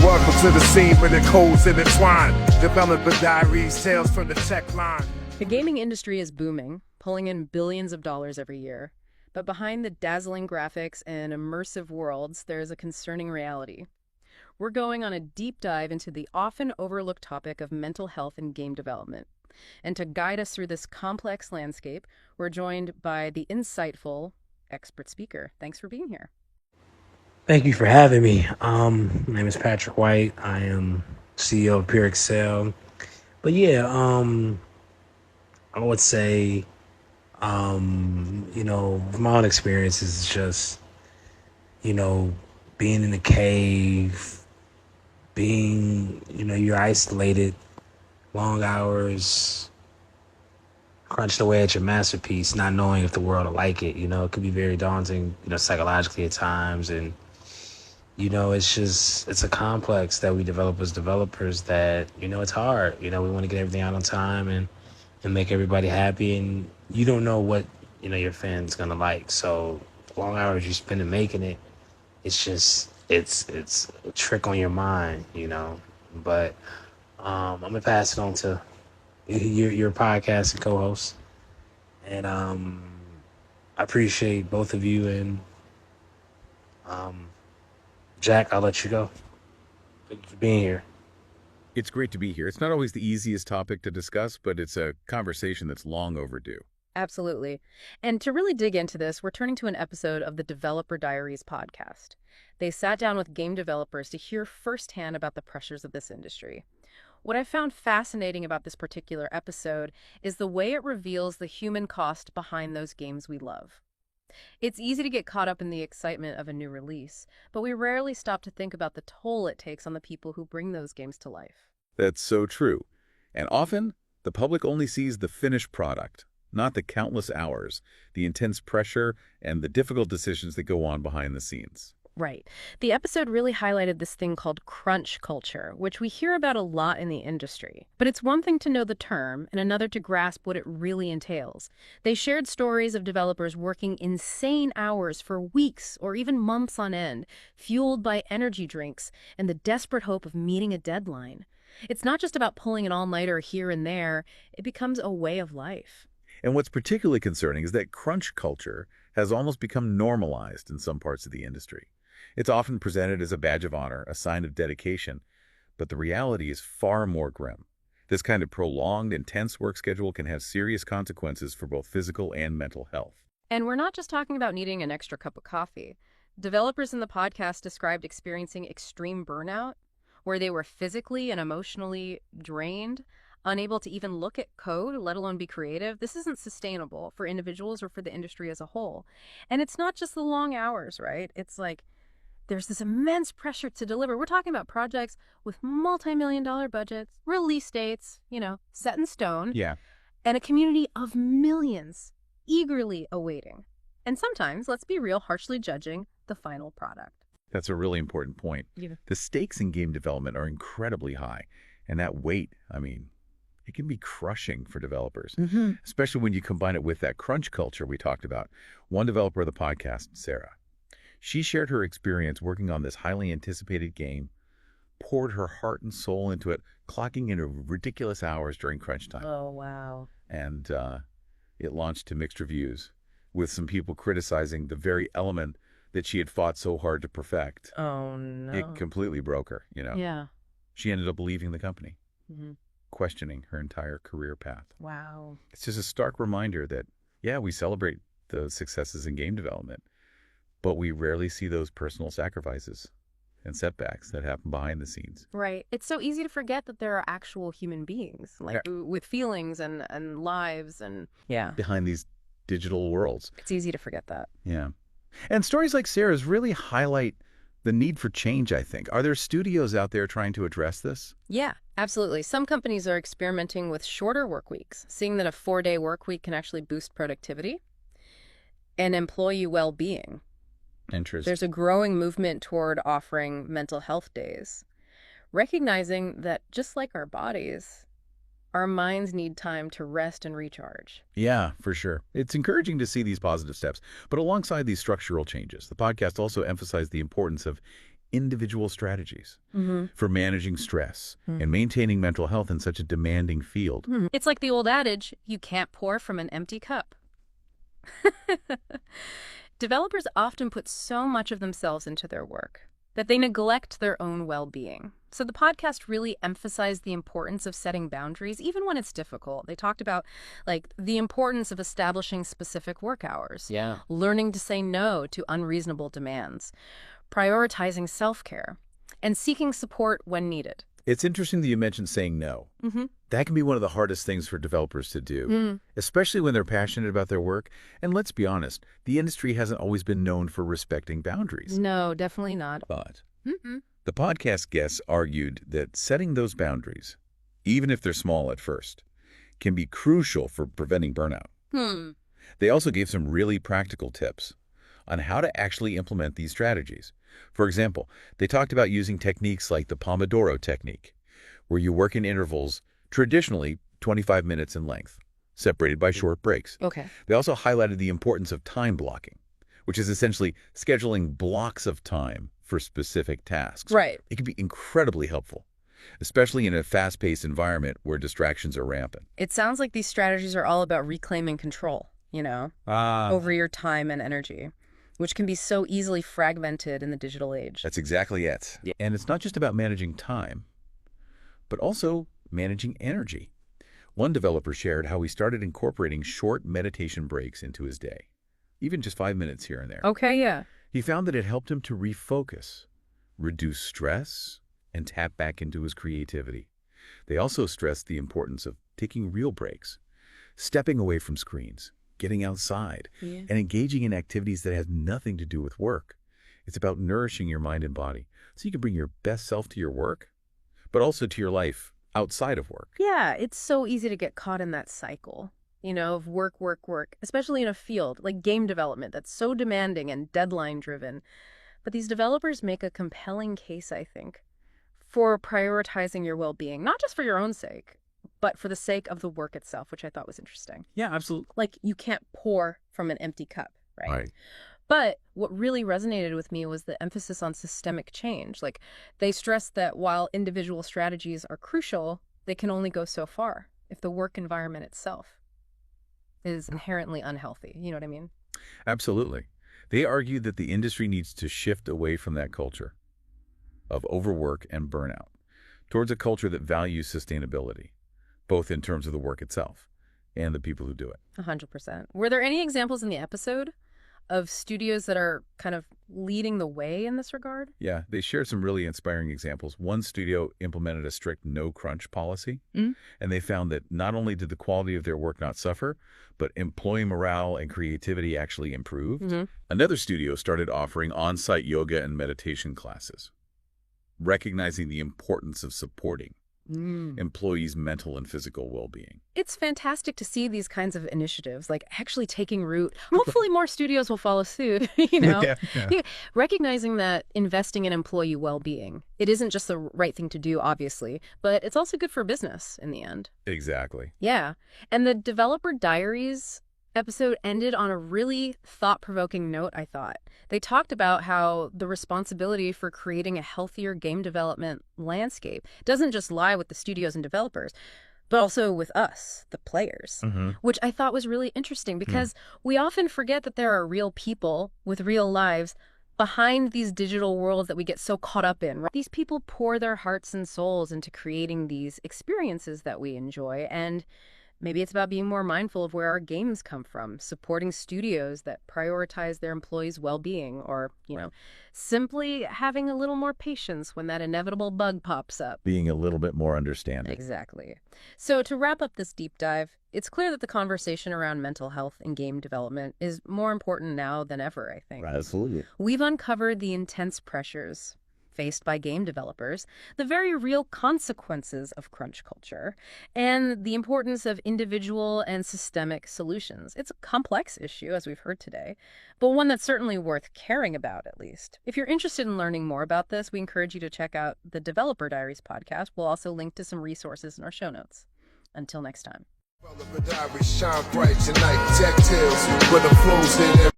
Welcome to the scene where the codes intertwine. Developer Diaries, tales from the tech line. The gaming industry is booming, pulling in billions of dollars every year. But behind the dazzling graphics and immersive worlds, there is a concerning reality. We're going on a deep dive into the often overlooked topic of mental health in game development. And to guide us through this complex landscape, we're joined by the insightful expert speaker. Thanks for being here. Thank you for having me. My name is Patrick White. I am CEO of Pure Excel. But yeah, I would say, from my own experiences, it's just, being in a cave, you're isolated, long hours, crunched away at your masterpiece, not knowing if the world will like it. It could be very daunting, psychologically at times. And it's a complex that we develop as developers that, it's hard. We want to get everything out on time and make everybody happy. And you don't know what, your fans going to like. So long hours you spend in making it, it's a trick on your mind, But I'm going to pass it on to your podcast and co-host. And I appreciate both of you. And Jack, I'll let you go. Thank you for being here. It's great to be here. It's not always the easiest topic to discuss, but it's a conversation that's long overdue. Absolutely. And to really dig into this, we're turning to an episode of the Developer Diaries podcast. They sat down with game developers to hear firsthand about the pressures of this industry. What I found fascinating about this particular episode is the way it reveals the human cost behind those games we love. It's easy to get caught up in the excitement of a new release, but we rarely stop to think about the toll it takes on the people who bring those games to life. That's so true. And often, the public only sees the finished product, not the countless hours, the intense pressure, and the difficult decisions that go on behind the scenes. Right. The episode really highlighted this thing called crunch culture, which we hear about a lot in the industry. But it's one thing to know the term and another to grasp what it really entails. They shared stories of developers working insane hours for weeks or even months on end, fueled by energy drinks and the desperate hope of meeting a deadline. It's not just about pulling an all-nighter here and there. It becomes a way of life. And what's particularly concerning is that crunch culture has almost become normalized in some parts of the industry. It's often presented as a badge of honor, a sign of dedication, but the reality is far more grim. This kind of prolonged, intense work schedule can have serious consequences for both physical and mental health. And we're not just talking about needing an extra cup of coffee. Developers in the podcast described experiencing extreme burnout, where they were physically and emotionally drained, unable to even look at code, let alone be creative. This isn't sustainable for individuals or for the industry as a whole. And it's not just the long hours, right? It's like there's this immense pressure to deliver. We're talking about projects with multi-million-dollar budgets, release dates, set in stone. Yeah. And a community of millions eagerly awaiting. And sometimes, let's be real, harshly judging the final product. That's a really important point. Yeah. The stakes in game development are incredibly high. And that weight, it can be crushing for developers, especially when you combine it with that crunch culture we talked about. One developer of the podcast, Sarah, she shared her experience working on this highly anticipated game, poured her heart and soul into it, clocking in ridiculous hours during crunch time. Oh, wow. And it launched to mixed reviews, with some people criticizing the very element that she had fought so hard to perfect. Oh, no. It completely broke her, Yeah. She ended up leaving the company, Mm-hmm. questioning her entire career path. Wow. It's just a stark reminder that, yeah, we celebrate the successes in game development, but we rarely see those personal sacrifices and setbacks that happen behind the scenes. Right. It's so easy to forget that there are actual human beings, with feelings and lives and... Yeah. Behind these digital worlds. It's easy to forget that. Yeah. And stories like Sarah's really highlight the need for change, I think. Are there studios out there trying to address this? Yeah, absolutely. Some companies are experimenting with shorter work weeks, seeing that a 4-day work week can actually boost productivity and employee well-being. Interesting. There's a growing movement toward offering mental health days, recognizing that just like our bodies, our minds need time to rest and recharge. Yeah, for sure. It's encouraging to see these positive steps. But alongside these structural changes, the podcast also emphasized the importance of individual strategies for managing stress and maintaining mental health in such a demanding field. It's like the old adage, you can't pour from an empty cup. Developers often put so much of themselves into their work that they neglect their own well-being. So the podcast really emphasized the importance of setting boundaries, even when it's difficult. They talked about the importance of establishing specific work hours, learning to say no to unreasonable demands, prioritizing self-care, and seeking support when needed. It's interesting that you mentioned saying no. That can be one of the hardest things for developers to do, especially when they're passionate about their work. And let's be honest, the industry hasn't always been known for respecting boundaries. No, definitely not. But the podcast guests argued that setting those boundaries, even if they're small at first, can be crucial for preventing burnout. They also gave some really practical tips on how to actually implement these strategies. For example, they talked about using techniques like the Pomodoro technique, where you work in intervals traditionally 25 minutes in length, separated by short breaks. Okay. They also highlighted the importance of time blocking, which is essentially scheduling blocks of time for specific tasks. Right. It can be incredibly helpful, especially in a fast-paced environment where distractions are rampant. It sounds like these strategies are all about reclaiming control, over your time and energy, which can be so easily fragmented in the digital age. That's exactly it. And it's not just about managing time, but also managing energy. One developer shared how he started incorporating short meditation breaks into his day, even just 5 minutes here and there. Okay, yeah. He found that it helped him to refocus, reduce stress, and tap back into his creativity. They also stressed the importance of taking real breaks, stepping away from screens, getting outside, and engaging in activities that have nothing to do with work. It's about nourishing your mind and body so you can bring your best self to your work, but also to your life outside of work. Yeah, it's so easy to get caught in that cycle, of work, especially in a field like game development that's so demanding and deadline-driven. But these developers make a compelling case, I think, for prioritizing your well-being, not just for your own sake, but for the sake of the work itself, which I thought was interesting. Yeah, absolutely. Like, you can't pour from an empty cup, right? Right. But what really resonated with me was the emphasis on systemic change. They stressed that while individual strategies are crucial, they can only go so far if the work environment itself is inherently unhealthy. You know what I mean? Absolutely. They argued that the industry needs to shift away from that culture of overwork and burnout towards a culture that values sustainability, both in terms of the work itself and the people who do it. 100%. Were there any examples in the episode of studios that are kind of leading the way in this regard? Yeah, they shared some really inspiring examples. One studio implemented a strict no-crunch policy, and they found that not only did the quality of their work not suffer, but employee morale and creativity actually improved. Another studio started offering on-site yoga and meditation classes, recognizing the importance of supporting employees' mental and physical well-being. It's fantastic to see these kinds of initiatives actually taking root. Hopefully more studios will follow suit, Yeah. Recognizing that investing in employee well-being, it isn't just the right thing to do, obviously, but it's also good for business in the end. Exactly. Yeah. And the Developer Diaries episode ended on a really thought-provoking note, I thought. They talked about how the responsibility for creating a healthier game development landscape doesn't just lie with the studios and developers, but also with us, the players, which I thought was really interesting because we often forget that there are real people with real lives behind these digital worlds that we get so caught up in. Right? These people pour their hearts and souls into creating these experiences that we enjoy, and maybe it's about being more mindful of where our games come from, supporting studios that prioritize their employees' well-being, or, simply having a little more patience when that inevitable bug pops up. Being a little bit more understanding. Exactly. So to wrap up this deep dive, it's clear that the conversation around mental health in game development is more important now than ever, I think. Right, absolutely. We've uncovered the intense pressures faced by game developers, the very real consequences of crunch culture, and the importance of individual and systemic solutions. It's a complex issue, as we've heard today, but one that's certainly worth caring about, at least. If you're interested in learning more about this, we encourage you to check out the Developer Diaries podcast. We'll also link to some resources in our show notes. Until next time. Developer Diaries shine bright tonight. Tech tales with the flows in